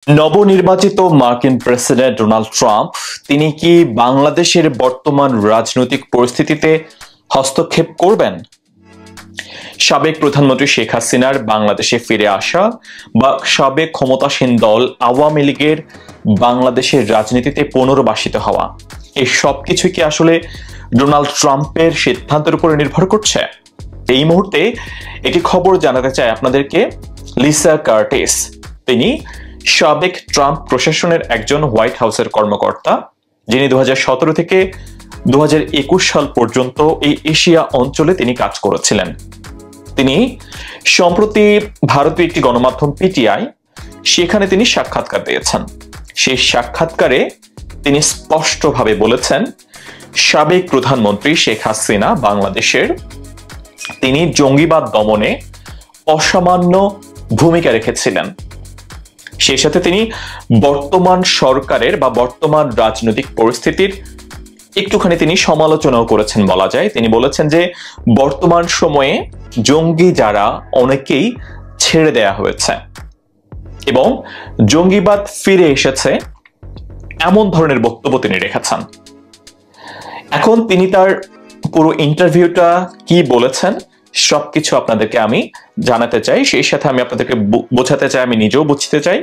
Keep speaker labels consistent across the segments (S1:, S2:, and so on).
S1: নবনির্বাচিত মার্কিন president Donald Trump তিনি কি বাংলাদেশের বর্তমান রাজনৈতিক পরিস্থিতিতে হস্তক্ষেপ করবেন? সাবেক প্রধানমন্ত্রী শেখ হাসিনার বাংলাদেশে ফিরে আসা বা সাবেক ক্ষমতাসীন দল আওয়ামী লীগের বাংলাদেশের রাজনীতিতে পুনর্বাসিত হওয়া, এই সব কিছু কি আসলে ডোনাল্ড ট্রাম্পের সিদ্ধান্তের উপরে নির্ভর করছে? এই মুহূর্তে একটি খবর জানাতে চাই আপনাদেরকে। লিসা কার্টিস, তিনি সাবেক ট্রাম্প প্রশাসনের একজন হোয়াইট হাউসের কর্মকর্তা, যিনি 2017 থেকে 2021 সাল পর্যন্ত এই এশিয়া অঞ্চলে তিনি কাজ করেছিলেন। তিনি সম্প্রতি ভারতীয় একটি গণমাধ্যম পিটিআই, সেখানে তিনি সাক্ষাৎকার দিয়েছেন। সেই সাক্ষাৎকারে তিনি স্পষ্টভাবে বলেছেন, সাবেক প্রধানমন্ত্রী শেখ হাসিনা বাংলাদেশের তিনি জঙ্গিবাদ দমনে অসামান্য ভূমিকা রেখেছিলেন। সেই সাথে তিনি বর্তমান সরকারের বা বর্তমান রাজনৈতিক পরিস্থিতির একটুখানি তিনি সমালোচনাও করেছেন বলা যায়। তিনি বলেছেন যে বর্তমান সময়ে জঙ্গি যারা অনেকেই ছেড়ে দেয়া হয়েছে এবং জঙ্গিবাদ ফিরে এসেছে, এমন ধরনের বক্তব্য তিনি রেখেছেন। এখন তিনি তার পুরো ইন্টারভিউটা কি বলেছেন সবকিছু আপনাদেরকে আমি জানাতে চাই। সেই সাথে আমি আপনাদেরকে বোঝাতে চাই, আমি নিজেও বুঝতে চাই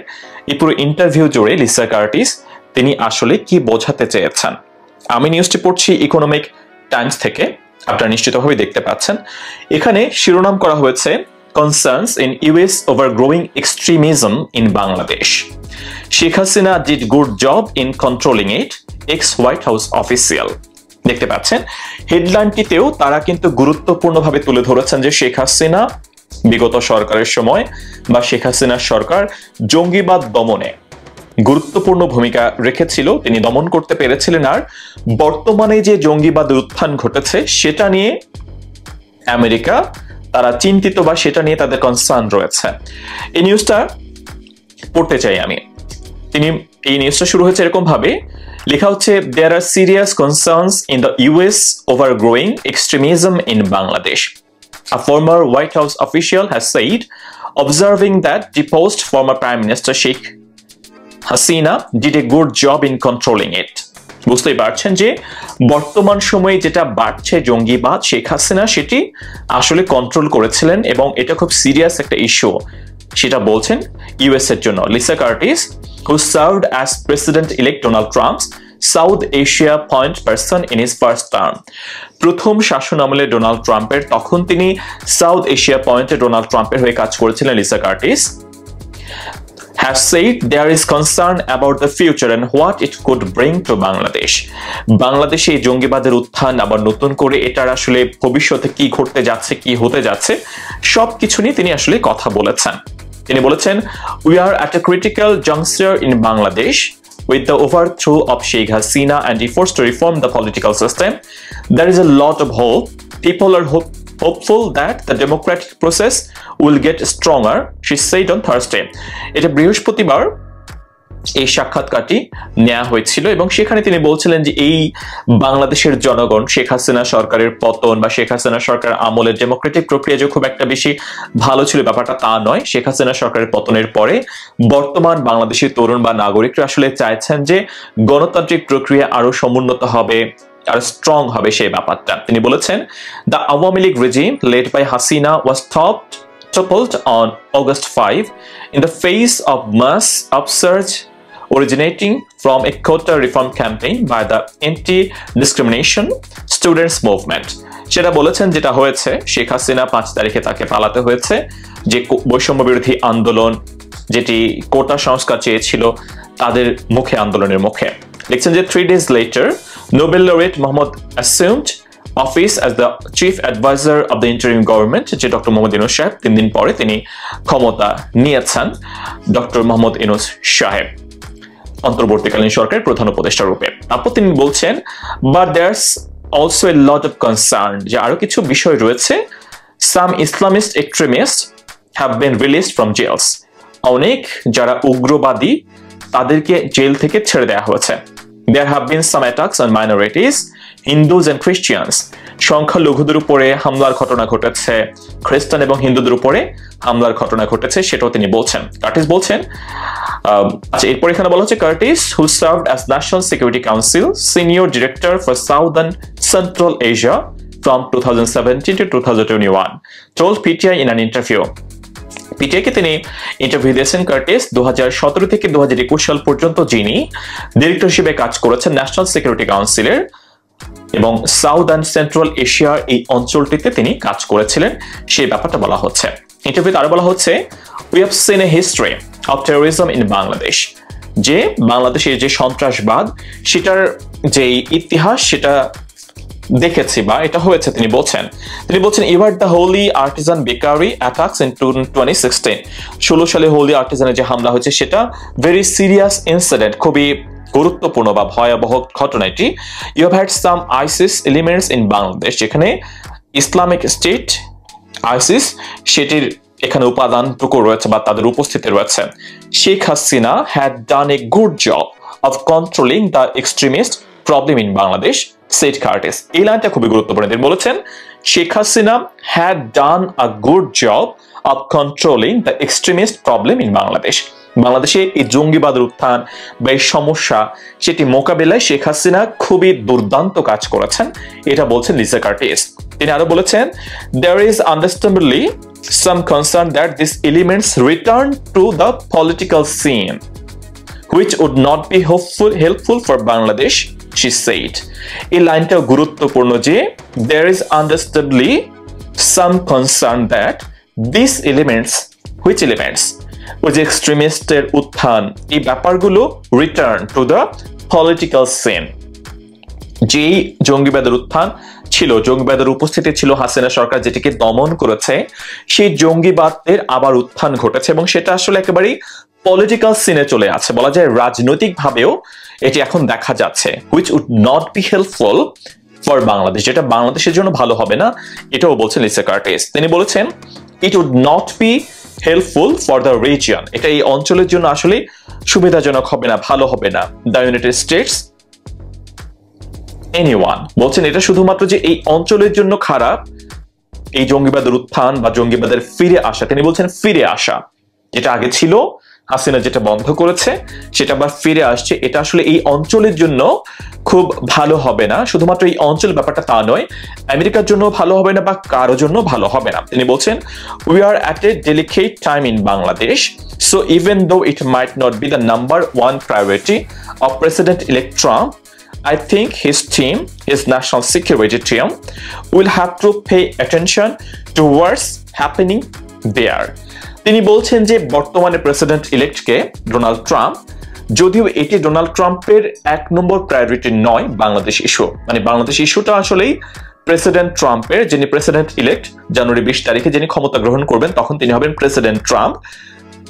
S1: এই পুরো ইন্টারভিউ জুড়ে লিসা কার্টিস তিনি আসলে কি বোঝাতে চেয়েছেন। আমি নিউজটি পড়ছি ইকোনমিক টাইমস থেকে, আপনারা নিশ্চিতভাবে দেখতে পাচ্ছেন। এখানে শিরোনাম করা হয়েছে concerns in US over growing extremism in Bangladesh. Sheikh Hasina did good job in controlling it, x white house official. দেখতে পাচ্ছেন হেডলাইনটিতেও তারা কিন্তু গুরুত্বপূর্ণভাবে তুলে ধরেছেন যে শেখ হাসিনা বিগত সরকারের সময় বা শেখ হাসিনার সরকার জঙ্গিবাদ দমনে গুরুত্বপূর্ণ ভূমিকা রেখেছিল, তিনি দমন করতে পেরেছিলেন। আর বর্তমানে যে জঙ্গিবাদের উত্থান ঘটেছে সেটা নিয়ে আমেরিকা তারা চিন্তিত বা সেটা নিয়ে তাদের কনসার্ন রয়েছে। এই নিউজটা পড়তে চাই আমি। এই নিউজটা শুরু হয়েছে এরকম ভাবে, লেখা হচ্ছে there are serious concerns in the US over growing extremism in Bangladesh. A former White House official has said, observing that deposed former Prime Minister Sheikh Hasina did a good job in controlling it. বুঝতেই পারছেন যে বর্তমান সময়ে যেটা বাড়ছে জঙ্গিবাদ, শেখ হাসিনা সেটি আসলে কন্ট্রোল করেছিলেন এবং এটা খুব সিরিয়াস একটা ইস্যু, সেটা বলছেন ইউএস এর জন্য। Lisa Curtis, who served as President-elect Donald Trump's South Asia point person in his first term. প্রথম শাসন আমলে ডোনাল্ড ট্রাম্পের, তখন তিনি সাউথ এশিয়া পয়েন্টে ডোনাল্ড ট্রাম্পের হয়ে কাজ করেছিলেন। Lisa Curtis has said there is concern about the future and what it could bring to Bangladesh. বাংলাদেশে এই জঙ্গিবাদের উত্থান আবার নতুন করে এটার আসলে ভবিষ্যতে কি ঘটতে যাচ্ছে, কি হতে যাচ্ছে, সবকিছু নিয়ে তিনি আসলে কথা বলেছেন। তিনি বলেছেন, we are at a critical juncture in Bangladesh with the overthrow of Sheikh Hasina and efforts to reform the political system. There is a lot of hope. People are hopeful that the democratic process will get stronger, she said on Thursday. এটা বৃহস্পতিবার এই সাক্ষাৎকারটি নেওয়া হয়েছিল এবং সেখানে তিনি বলছিলেন যে এই বাংলাদেশের জনগণ শেখ হাসিনা সরকারের পতন বা শেখ হাসিনা সরকার আমলের ডেমোক্রেটিক প্রক্রিয়া যে খুব একটা বেশি ভালো ছিল ব্যাপারটা তা নয়। শেখ হাসিনা সরকারের পতনের পরে বর্তমান বাংলাদেশের তরুণ বা নাগরিকরা আসলে চাইছেন যে গণতান্ত্রিক প্রক্রিয়া আরো সমুন্নত হবে, আর স্ট্রং হবে সেই ব্যাপারটা। তিনি বলেছেন, the Awami League regime led by Hasina was toppled on August 5 in the face of mass upsurge originating from a quota reform campaign by the anti-discrimination students movement. সেটা বলেছেন যেটা হয়েছে, শেখ হাসিনা 5 তারিখে তাকে পালাতে হয়েছে, যে বৈষম্য বিরোধী আন্দোলন যেটি কোটা সংস্কার চেয়েছিল তাদের মুখে, আন্দোলনের মুখে। লিখছেন যে 3 days later Nobel laureate Mohammad assumed office as the chief advisor of the interim government, যে ডক্টর মোহাম্মদ ইউনূস সাহেব 3 দিন পরে তিনি ক্ষমতা নিয়েছেন। ডক্টর মোহাম্মদ ইউনূস সাহেব অন্তর্বর্তীকালীন সরকারের প্রধান উপদেষ্টা রূপে। তারপর তিনি বলছেন, but there's also a lot of concern, যে আরো কিছু বিষয় রয়েছে। some Islamist extremists have been released from jails. অনেক যারা উগ্রবাদী তাদেরকে জেল থেকে ছেড়ে দেওয়া হয়েছে। There have been some attacks on minorities, Hindus and Christians. সংখ্যালঘুদের উপরে হামলার ঘটনা ঘটেছে, খ্রিস্টান এবং হিন্দুদের উপরে হামলার ঘটনা ঘটেছে, সেটাও তিনি বলছেন। কার্টিস বলছেন, আচ্ছা, এরপর এখানে বলা হচ্ছে Curtis who served as National Security Council senior director for Southern Central Asia from 2017 to 2021 told PTI in an interview PTI কে তিনি ইন্টারভিউ দিয়েছেন কার্টিস 2017 থেকে 2021 সাল পর্যন্ত যিনি ডিরেক্টর হিসেবে কাজ করেছেন ন্যাশনাল সিকিউরিটি কাউন্সিলের এবং সাউথ অ্যান্ড সেন্ট্রাল এশিয়ার এই অঞ্চলটিতে তিনি কাজ করেছিলেন সেই ব্যাপারটা বলা হচ্ছে। ইন্টারভিউতে আরো বলা হচ্ছে we have seen a history of terrorism in Bangladesh, যে বাংলাদেশের যে সন্ত্রাসবাদ সেটার যে ইতিহাস সেটা দেখেছি বা এটা হয়েছে। তিনি বলছেন এবার the Holey Artisan bakery attacks in 2016 সালে হোলি আর্টিজানের যে হামলা হয়েছে সেটা ভেরি সিরিয়াস ইনসিডেন্ট, খুবই গুরুত্বপূর্ণ বা ভয়াবহ ঘটনা এটি। You have had some ISIS elements in Bangladesh, যেখানে ইসলামিক স্টেট আইসিস সেটির এখানে উপাদানটুকু রয়েছে বা তাদের উপস্থিতি রয়েছে। Sheikh Hasina had done a good job of controlling the extremist problem in Bangladesh said Curtis. এই লাইনটা খুবই গুরুত্বপূর্ণ। তিনি বলেছেন Sheikh Hasina had done a good job of controlling the extremist problem in Bangladesh. বাংলাদেশে এই জঙ্গিবাদের উত্থান বা এই সমস্যা সেটি মোকাবিলায় শেখ হাসিনা খুবই দুর্দান্ত কাজ করেছেন, এটা বলছেন লিসা কার্টিস। তিনি আরো বলেছেন there is understandably some concern that these elements return to the political scene which would not be helpful for Bangladesh, she said. এই লাইনটা গুরুত্বপূর্ণ যে there is understandably some concern that these elements, which elements, ওই যে এক্সট্রিমিস্টের উত্থান, এই ব্যাপারগুলো return to the political scene. যেই জঙ্গিবাদের উত্থান ছিল, জঙ্গিবাদের উপস্থিতি ছিল হাসিনা সরকার যেটিকে দমন করেছে, সেই জঙ্গিবাদের আবার উত্থান ঘটেছে এবং সেটা আসলে একেবারেই পলিটিক্যাল সিনে চলে আছে, বলা যায় রাজনৈতিক ভাবেও এটি এখন দেখা যাচ্ছে। Which would not be helpful for Bangladesh, যেটা বাংলাদেশের জন্য ভালো হবে না, এটাও বলছেন লিসা কার্টিস। তিনি বলেছেন it would not be helpful for the region, এটা এই অঞ্চলের জন্য আসলে সুবিধাজনক হবে না, ভালো হবে না। দ্য ইউনাইটেড স্টেটস এনিওয়ান, বলছেন এটা শুধুমাত্র যে এই অঞ্চলের জন্য খারাপ, এই জঙ্গিবাদের উত্থান বা জঙ্গিবাদের ফিরে আসা, তিনি বলছেন ফিরে আসা, যেটা আগে ছিল হাসিনা যেটা বন্ধ করেছে সেটা আবার ফিরে আসছে, এটা আসলে এই অঞ্চলের জন্য খুব ভালো হবে না। শুধুমাত্র এই অঞ্চল ব্যাপারটা তা নয়, আমেরিকার জন্য ভালো হবে না বা কারো জন্য ভালো হবে না। তিনি বলছেন we are at a delicate time in Bangladesh, so even though it might not be the number one priority of president-elect Trump, I think his team, his national security team, will have to pay attention to what's happening there. তিনি বলছেন যে বর্তমানে president ইলেক্টকে Donald Trump, যদিও এটি Donald ট্রাম্পের 1 নম্বর priority নয় Bangladesh issue, মানে বাংলাদেশ ইস্যুটা আসলেই প্রেসিডেন্ট ট্রাম্পের, যিনি প্রেসিডেন্ট ইলেক্ট জানুয়ারি 20 তারিখে যিনি ক্ষমতা গ্রহণ করবেন তখন তিনি হবেন প্রেসিডেন্ট ট্রাম্প,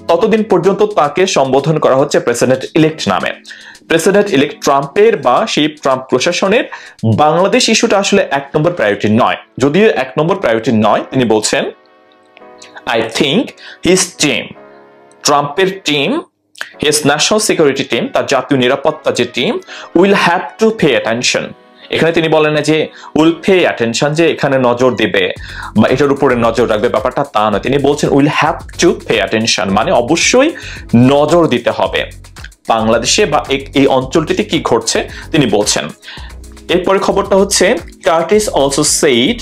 S1: ততদিন পর্যন্ত তাকে সম্বোধন করা হচ্ছে প্রেসিডেন্ট ইলেক্ট নামে। প্রেসিডেন্ট ইলেক্ট ট্রাম্পের বা সেই ট্রাম্প প্রশাসনের বাংলাদেশ ইস্যুটা আসলে 1 নম্বর প্রায়োরিটি নয়। যদিও 1 নম্বর প্রায়োরিটি নয়, তিনি বলছেন I think his team, ট্রাম্পের team, his national security team, তার জাতীয় নিরাপত্তা যে team, will have to pay attention। এখানে তিনি বলেন না যে উইল পে অ্যাটেনশন, যে এখানে নজর দিবে বা এটার উপরে নজর রাখবে, ব্যাপারটা তা নয়। তিনি বলছেন will have to pay attention, মানে অবশ্যই নজর দিতে হবে বাংলাদেশে বা এই অঞ্চলটিতে কি ঘটছে তিনি বলছেন। এরপরে খবরটা হচ্ছে Curtis also said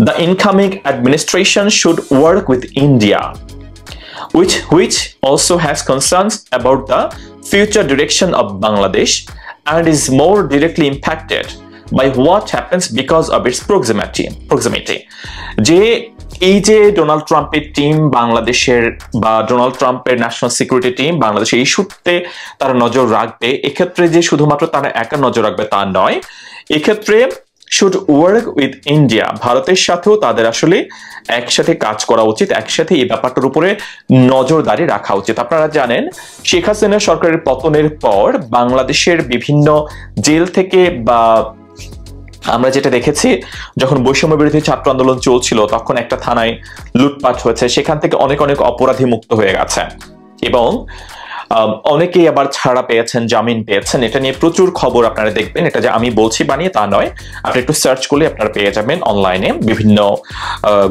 S1: the incoming administration should work with India, which also has concerns about the future direction of Bangladesh and is more directly impacted by what happens because of its proximity. যে এই যে Donald ট্রাম্পের team বাংলাদেশের বা Donald ট্রাম্পের national security team বাংলাদেশের ইস্যুতে তারা নজর রাখবে, এক্ষেত্রে যে শুধুমাত্র তারা একা নজর রাখবে তা নয়, এক্ষেত্রে শুড ওয়ার্ক উইথ ইন্ডিয়া, ভারতের সাথেও তাদের আসলে একসাথে কাজ করা উচিত, একসাথে এই ব্যাপারটার উপরে নজরদারি রাখা উচিত। আপনারা জানেন শেখ হাসিনা সরকারের পতনের পর বাংলাদেশের বিভিন্ন জেল থেকে বা আমরা যেটা দেখেছি যখন বৈষম্য বিরোধী ছাত্র আন্দোলন চলছিল তখন একটা থানায় লুটপাট হয়েছে, সেখান থেকে অনেক অপরাধী মুক্ত হয়ে গেছে এবং অনেকেই আবার ছাড়া পেয়েছেন, জামিন পেয়েছেন। এটা নিয়ে প্রচুর খবর আপনারা দেখবেন, এটা যে আমি বলছি বানিয়ে তা নয়, আপনি একটু সার্চ করলে আপনারা পেয়ে যাবেন অনলাইনে বিভিন্ন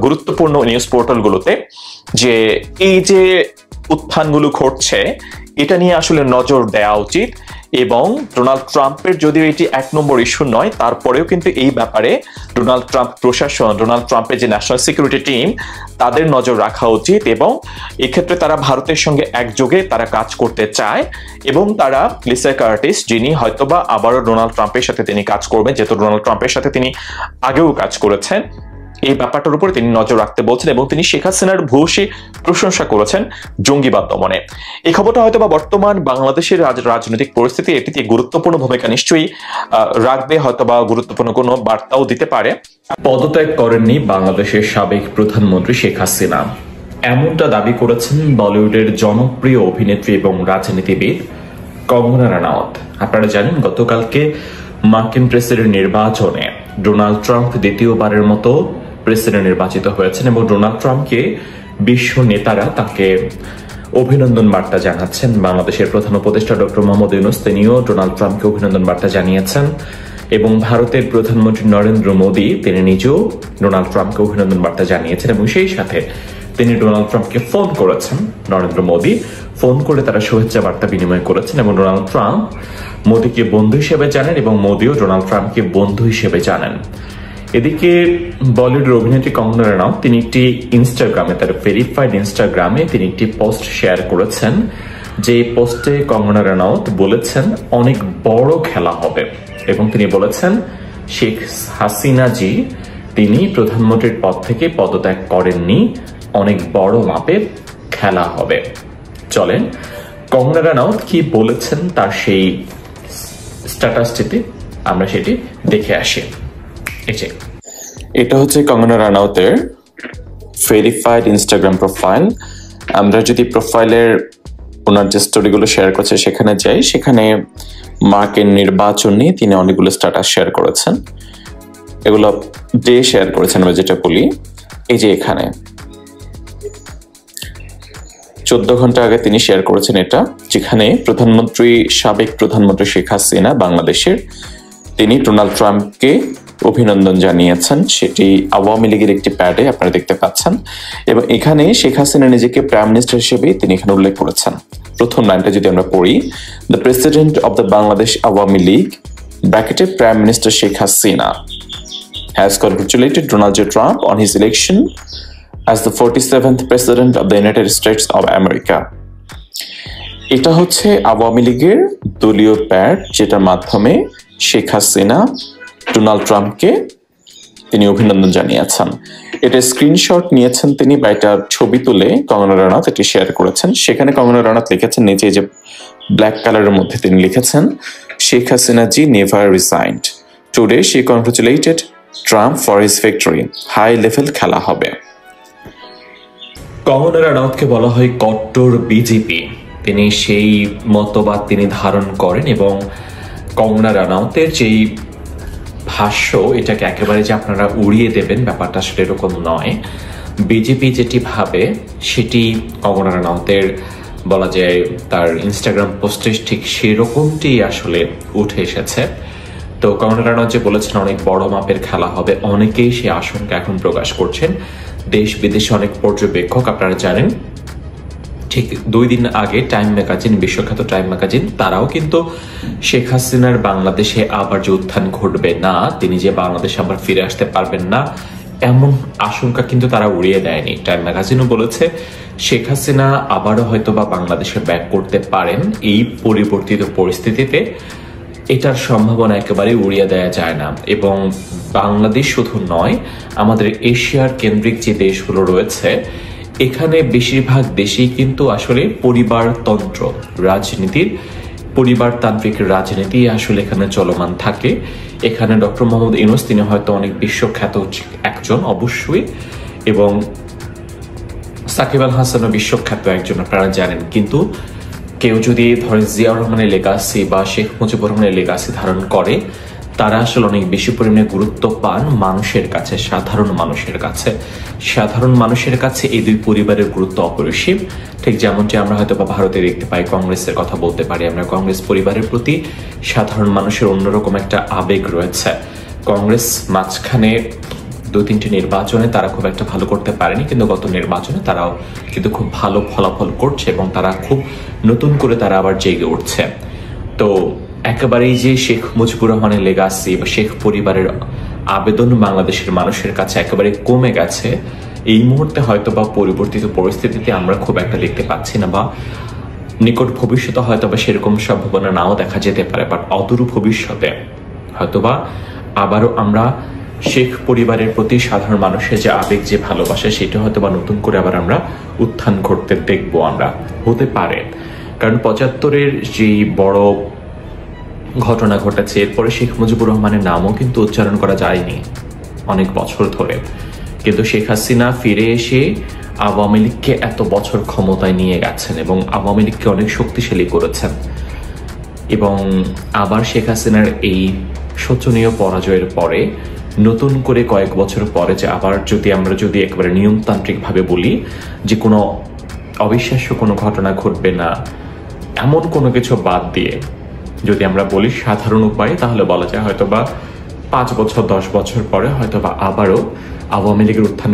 S1: গুরুত্বপূর্ণ নিউজ পোর্টালগুলোতে, যে এই যে উত্থানগুলো ঘটছে এটা নিয়ে আসলে নজর দেওয়া উচিত। এবং ডোনাল্ড ট্রাম্পের যদিও এটি 1 নম্বর ইস্যু নয়, তারপরেও কিন্তু এই ব্যাপারে ডোনাল্ড ট্রাম্প প্রশাসন, ডোনাল্ড ট্রাম্পের যে ন্যাশনাল সিকিউরিটি টিম, তাদের নজর রাখা উচিত। এবং এক্ষেত্রে তারা ভারতের সঙ্গে একযোগে তারা কাজ করতে চায় এবং তারা লিসা কার্টিস, যিনি হয়তোবা আবারও ডোনাল্ড ট্রাম্পের সাথে তিনি কাজ করবেন, যেহেতু ডোনাল্ড ট্রাম্পের সাথে তিনি আগেও কাজ করেছেন, এই ব্যাপারটার উপরে তিনি নজর রাখতে বলছেন। এবং তিনি শেখ হাসিনার ভূয়সী প্রশংসা করেছেন জঙ্গিবাদ দমনে। এই খবরটা হয়তোবা বর্তমান বাংলাদেশের রাজনৈতিক পরিস্থিতি এটিতে গুরুত্বপূর্ণ ভূমিকা নিশ্চয়ই রাখবে, হয়তোবা গুরুত্বপূর্ণ কোনো বার্তাও দিতে পারে। পদত্যাগ করেননি বাংলাদেশের সাবেক প্রধানমন্ত্রী শেখ হাসিনা, এমনটা দাবি করেছেন বলিউডের জনপ্রিয় অভিনেত্রী এবং রাজনীতিবিদ কঙ্গনা রানাওয়াত। আপনারা জানেন গতকালকে মার্কিন প্রেসিডেন্ট নির্বাচনে ডোনাল্ড ট্রাম্প দ্বিতীয়বারের মতো প্রেসিডেন্ট নির্বাচিত হয়েছেন এবং ডোনাল্ড ট্রাম্পকে বিশ্ব নেতারা তাকে অভিনন্দন বার্তা জানাচ্ছেন। বাংলাদেশের প্রধান উপদেষ্টা ডক্টর মোহাম্মদ ইউনূস তিনিও ডোনাল্ড ট্রাম্পকে অভিনন্দন বার্তা জানিয়েছেন এবং ভারতের প্রধানমন্ত্রী নরেন্দ্র মোদী তিনি নিজেও ডোনাল্ড ট্রাম্পকে অভিনন্দন বার্তা জানিয়েছেন এবং সেই সাথে তিনি ডোনাল্ড ট্রাম্পকে ফোন করেছেন। নরেন্দ্র মোদী ফোন করে তারা শুভেচ্ছা বার্তা বিনিময় করেছেন এবং ডোনাল্ড ট্রাম্প মোদীকে বন্ধু হিসেবে জানেন এবং মোদীও ডোনাল্ড ট্রাম্পকে বন্ধু হিসেবে জানেন। এদিকে বলিউডের অভিনেত্রী কঙ্গনা রানাওয়াত তিনি একটি ইনস্টাগ্রামে, তার ভেরিফাইড ইনস্টাগ্রামে তিনি একটি পোস্ট শেয়ার করেছেন, যে পোস্টে কঙ্গনা রানাওয়াত বলেছেন অনেক বড় খেলা হবে এবং তিনি বলেছেন শেখ হাসিনা জি তিনি প্রধানমন্ত্রীর পদ থেকে পদত্যাগ করেননি, অনেক বড় মাপের খেলা হবে। চলেন কঙ্গনা রানাওয়াত কি বলেছেন তার সেই স্ট্যাটাসটিতে আমরা সেটি দেখে আসি। এটা হচ্ছে কঙ্গনা রানাওয়াতের ভেরিফাইড ইনস্টাগ্রাম প্রোফাইল। আমরা যদি প্রোফাইলের ওনার যে স্টোরিগুলো শেয়ার করছে সেখানে যাই, সেখানে মার্কিন নির্বাচন নিয়ে তিনি অনেকগুলো স্ট্যাটাস শেয়ার করেছেন। এগুলো ডে শেয়ার করেছেন আমরা যেটা বলি, এই যে এখানে 14 ঘন্টা আগে তিনি শেয়ার করেছেন এটা, যেখানে সাবেক প্রধানমন্ত্রী শেখ হাসিনা বাংলাদেশের তিনি ডোনাল্ড ট্রাম্পকে অভিনন্দন জানিয়েছেন। সেটি আওয়ামী লীগের একটি প্যাডে আপনারা দেখতে পাচ্ছেন এবং এখানে শেখ হাসিনা নিজেকে প্রাইম মিনিস্টার হিসেবে তিনি এখানে উল্লেখ করেছেন। প্রথম লাইনটা যদি আমরা পড়ি, the president of the Bangladesh Awami League ব্র্যাকেটে prime minister Sheikh Hasina has congratulated Donald J. Trump on his election as the 47th President of the United States of America. এটা হচ্ছে আওয়ামী লীগের দলীয় প্যাড, যেটার মাধ্যমে শেখ হাসিনা ডোনাল্ড ট্রাম্পকে তিনি অভিনন্দন জানিয়েছেন। এটা স্ক্রিনশট নিয়েছেন তিনি বা এটার ছবি তুলে কঙ্গনা রানাওয়াত এটি শেয়ার করেছেন। সেখানে কঙ্গনা রানাওয়াত লিখেছেন নিচে যে ব্ল্যাক কালারের মধ্যে তিনি লিখেছেন Sheikh Hasina ji never resigned, today she congratulated Trump for his victory, high level খেলা হবে। কঙ্গনা রানাওয়াতকে বলা হয় কট্টর বিজেপি, তিনি সেই মতবাদ তিনি ধারণ করেন এবং কঙ্গনা রানাওয়াতের যেই ভাষ্য এটাকে একেবারে যে আপনারা উড়িয়ে দেবেন ব্যাপারটা আসলে এরকম নয়। বিজেপি যেটি ভাবে সেটি কঙ্গনা রানাওয়াতের বলা যায় তার ইনস্টাগ্রাম পোস্টে ঠিক সেরকমটি আসলে উঠে এসেছে। তো কঙ্গনা রানাওয়াত যে বলেছেন অনেক বড় মাপের খেলা হবে, অনেকেই সে আশঙ্কা এখন প্রকাশ করছেন। দেশ বিদেশে অনেক পর্যবেক্ষক আপনারা জানেন, ঠিক 2 দিন আগে টাইম ম্যাগাজিন, বিশ্বখ্যাত টাইম ম্যাগাজিন, তারাও কিন্তু শেখ হাসিনার বাংলাদেশে আবার যে উত্থান ঘটবে না, তিনি যে বাংলাদেশে আবার ফিরে আসতে পারবেন না, এমন আশঙ্কা কিন্তু তারা উড়িয়ে দেয়নি। টাইম ম্যাগাজিনও বলেছে শেখ হাসিনা আবারও হয়তো বা বাংলাদেশে ব্যাক করতে পারেন এই পরিবর্তিত পরিস্থিতিতে, এটার সম্ভাবনা একেবারে উড়িয়ে দেওয়া যায় না। এবং বাংলাদেশ শুধু নয়, আমাদের এশিয়ার কেন্দ্রিক যে দেশগুলো রয়েছে এখানে বেশিরভাগ দেশেই কিন্তু আসলে পরিবারতন্ত্র রাজনীতির, পরিবারতান্ত্রিক রাজনীতি আসলে এখানে চলমান থাকে। এখানে ডক্টর মোহাম্মদ ইউনূস তিনি হয়তো অনেক বিশ্বখ্যাত একজন অবশ্যই, এবং সাকিব আল হাসানও বিশ্বখ্যাত একজন আপনারা জানেন, কিন্তু কেউ যদি ধরেন জিয়াউর রহমানের লেগাসি বা শেখ মুজিবুর রহমানের লেগাসি ধারণ করে, তারা আসলে অনেক বেশি পরিমাণে গুরুত্ব পান মানুষের কাছে, সাধারণ মানুষের কাছে। সাধারণ মানুষের কাছে এই দুই পরিবারের গুরুত্ব অপরিসীম। ঠিক যেমনটি আমরা হয়তো বা ভারতে দেখতে পাই, কংগ্রেসের কথা বলতে পারি আমরা, কংগ্রেস পরিবারের প্রতি সাধারণ মানুষের অন্যরকম একটা আবেগ রয়েছে। কংগ্রেস মাঝখানে 2-3টি নির্বাচনে তারা খুব একটা ভালো করতে পারেনি, কিন্তু গত নির্বাচনে তারাও কিন্তু খুব ভালো ফলাফল করছে এবং তারা খুব নতুন করে তারা আবার জেগে উঠছে। তো একেবারেই যে শেখ মুজিবুর রহমানের লেগাসি বা শেখ পরিবারের আবেদন বাংলাদেশের মানুষের কাছে একেবারে কমে গেছে এই মুহূর্তে হয়তো বা পরিবর্তিত পরিস্থিতিতে আমরা খুব একটা দেখতে পাচ্ছি না, বা নিকট ভবিষ্যতে হয়তো বা সেরকম সম্ভাবনা নাও দেখা যেতে পারে, বাট অদূর ভবিষ্যতে হয়তোবা আবারও আমরা শেখ পরিবারের প্রতি সাধারণ মানুষের যে আবেগ, যে ভালোবাসা, সেটা হয়তো বা নতুন করে আবার আমরা উত্থান ঘটতে দেখবো আমরা, হতে পারে। কারণ 75-এর যেই বড় ঘটনা ঘটেছে, এরপরে শেখ মুজিবুর রহমানের নামও কিন্তু উচ্চারণ করা যায়নি অনেক বছর ধরে, কিন্তু শেখ হাসিনা ফিরে এসে আওয়ামী লীগকে এত বছর ক্ষমতায় নিয়ে গেছেন এবং আওয়ামী লীগকে অনেক শক্তিশালী করেছেন। এবং আবার শেখ হাসিনার এই শোচনীয় পরাজয়ের পরে নতুন করে কয়েক বছর পরে যে আবার আমরা যদি একেবারে নিয়মতান্ত্রিক ভাবে বলি যে কোনো অবিশ্বাস্য কোনো ঘটনা ঘটবে না, এমন কোনো কিছু বাদ দিয়ে যদি আমরা বলি সাধারণ উপায়ে, তাহলে বলা যায় হয়তোবা 5 বছর 10 বছর পরে হয়তোবা আবারও আওয়ামী লীগের উত্থান